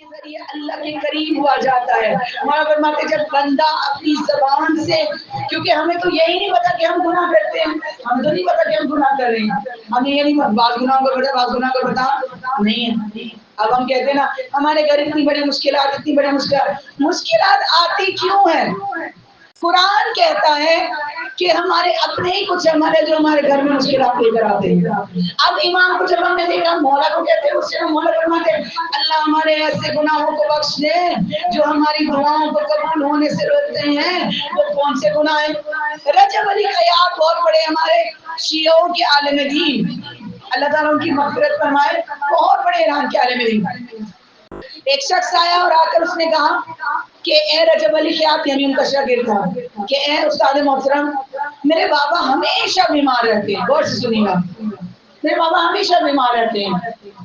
کے ذریعے اللہ کے قریب ہوا جاتا ہے. ہمارا فرماتے جب بندہ اپنی زبان سے، کیونکہ ہمیں تو یہی نہیں پتا کہ ہم گناہ کرتے ہیں، ہمیں تو نہیں پتا کہ ہم گناہ کر رہے ہیں، ہمیں یہ نہیں پتا بعض گناہ کو بتا بعض گناہ کو بتا نہیں ہے. اب ہم کہتے ہیں نا ہمارے گھر اتنی بڑی مشکلات، اتنی بڑی مشکلات آتی کیوں ہے؟ قرآن کہتا ہے کہ ہمارے اپنے ہی کچھ ہمارے جو ہمارے گھر میں مشکلات لے کر آتے ہیں. اب امام کو جب ہم نے دیکھا مولا کو کہتے ہیں، اس سے مولا فرماتے ہیں اللہ ہمارے ایسے گناہوں کو بخش دے جو ہماری دعاؤں کو قبول ہونے سے روکتے ہیں. وہ کون سے گناہ ہیں؟ رجب علی خیاط بہت بڑے ہمارے شیعوں کے عالم دین، اللہ تعالیٰ ان کی مغفرت فرمائے، بہت بڑے ایران کے عالم دین. ایک شخص آیا اور آ کر اس نے کہا کہ اے رجب علی خیاط، یعنی ان کا شاگرد تھا، کہ اے استاد محترم میرے بابا ہمیشہ بیمار رہتے ہیں. غور سے سنیے گا، میرے بابا ہمیشہ بیمار رہتے ہیں،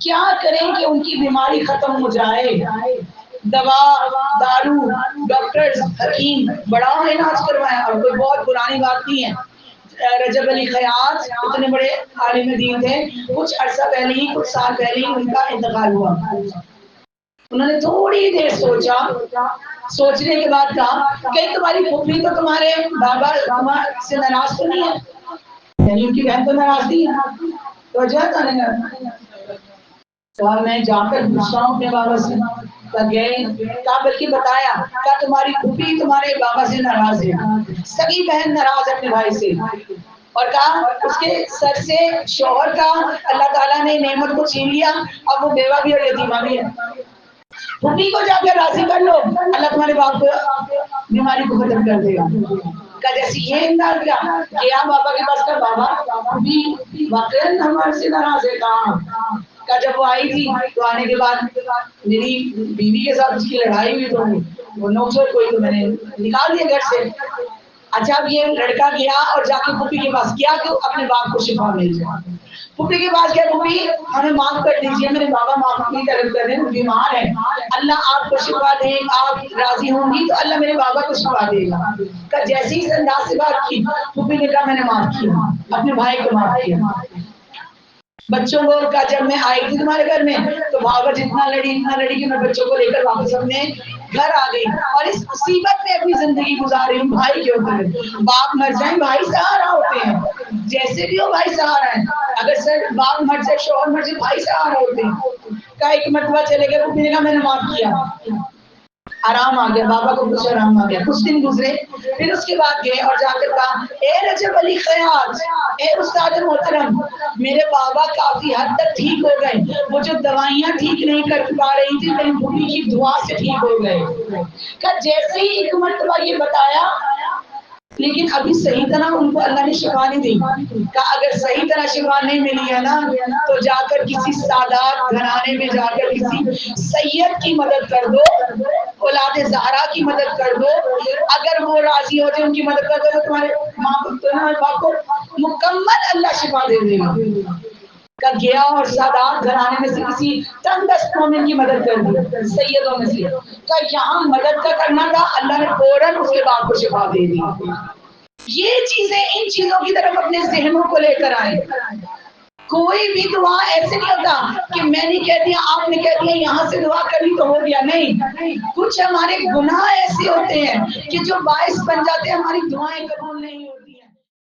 کیا کریں کہ ان کی بیماری ختم ہو جائے؟ دوا دارو ڈاکٹر حکیم بڑا علاج کروائے. اور کوئی بہت پرانی بات نہیں ہے، رجب علی خیاط اتنے بڑے عالم دین تھے، کچھ عرصہ پہلے ہی، کچھ سال پہلے ہی ان کا انتقال ہوا. انہوں نے تھوڑی دیر سوچا، سوچنے کے بعد کہا کہ تمہاری پھوپھی تو تمہارے بابا سے ناراض تو نہیں ہے، یعنی ان کی بہن تو ناراض نہیں ہے، تو وجہ تو نہیں. تو میں جا کر پوچھتا ہوں اپنے بابا سے، کہا بلکہ بتایا کیا تمہاری پھوپھی تمہارے بابا سے ناراض ہے، سگی بہن ناراض ہے اپنے بھائی سے. اور کہا اس کے سر سے شوہر کا اللہ تعالیٰ نے نعمت کو چھین لیا، اب وہ بیوہ بھی اور یتیمہ بھی ہے. پھوپھی کو جا کے راضی کر لو، اللہ تمہارے باپ کو بیماری کو ختم کر دے گا. کہ جیسی یہ انداز کیا بابا کے پاس، کا بابا پھوپھی واقعی ہمارے سے ناراض ہے. کہاں کا جب وہ آئی تھی تو آنے کے بعد میری بیوی کے ساتھ اس کی لڑائی ہوئی، تو وہ نوک جھوک کوئی تو میں نے نکال دیا گھر سے. اچھا اب یہ لڑکا گیا اور جا کے پھوپھی کے پاس کیا کہ اپنے باپ کو شفا مل جائے. پھوپھی کے پاس کیا، پھوپھی ہمیں معاف کر دیجیے، میرے بابا معاف کی طرف کر رہے ہیں، بیمار ہے، اللہ آپ کو شفا دے، آپ راضی ہوں گی تو اللہ میرے بابا کو شفا دے گا. کہ جیسی اس انداز سے بات کی، پھوپھی نے کہا میں نے معاف کیا، اپنے بھائی کو معاف کیا. بچوں کو کا جب میں آئی تھی تمہارے گھر میں تو بابا اتنا لڑی کہ میں بچوں کو لے کر واپس اپنے گھر آ گئی، اور اس مصیبت میں اپنی زندگی گزار رہی ہوں. بھائی کے اوپر باپ مر جائیں بھائی سہارا ہوتے ہیں، جیسے بھی ہو بھائی سہارا ہے. اگر سر باپ مر جائے شوہر مر جائے بھائی سہارا ہوتے ہیں. کا ایک مرتبہ چلے گئے، پھوپھی نے کہا میں نے معاف کیا، آرام آ گیا، بابا کو کچھ آرام آ گیا. کچھ دن گزرے، پھر اس کے بعد گئے اور جا کر کہا اے رجب علی خیاط، اے استاد محترم میرے بابا کافی حد تک ٹھیک ہو گئے، وہ جو دوائیاں ٹھیک نہیں کر پا رہی تھی میری پھوپھی کی دعا سے ٹھیک ہو گئے. کہ جیسے ہی ایک مرتبہ یہ بتایا، لیکن ابھی صحیح طرح ان کو اللہ نے شفا نہیں دی. کہ اگر صحیح طرح شفا نہیں ملی ہے نا تو جا کر کسی سادات گھرانے میں جا کر کسی سید کی مدد کر دو، اولاد زہرا کی مدد کر دو، اگر وہ راضی ہو جائے ان کی مدد کر دو تو تمہارے ماں باپ کو مکمل اللہ شفا دے دے گا. کا گیا اور سادات گھرانے میں سے کسی تنگ دست مومن کی مدد کر دی، سیدوں میں سے. کا یہاں مدد کا کرنا تھا، اللہ نے فوراً اس کے باپ کو شفا دے دی. یہ چیزیں، ان چیزوں کی طرف اپنے ذہنوں کو لے کر آئیں. کوئی بھی دعا ایسے نہیں ہوتا کہ میں نے کہہ دیا آپ نے کہہ دیا یہاں سے دعا کری تو ہو گیا. نہیں، کچھ ہمارے گناہ ایسے ہوتے ہیں کہ جو باعث بن جاتے ہیں ہماری دعائیں قبول نہیں ہوتی.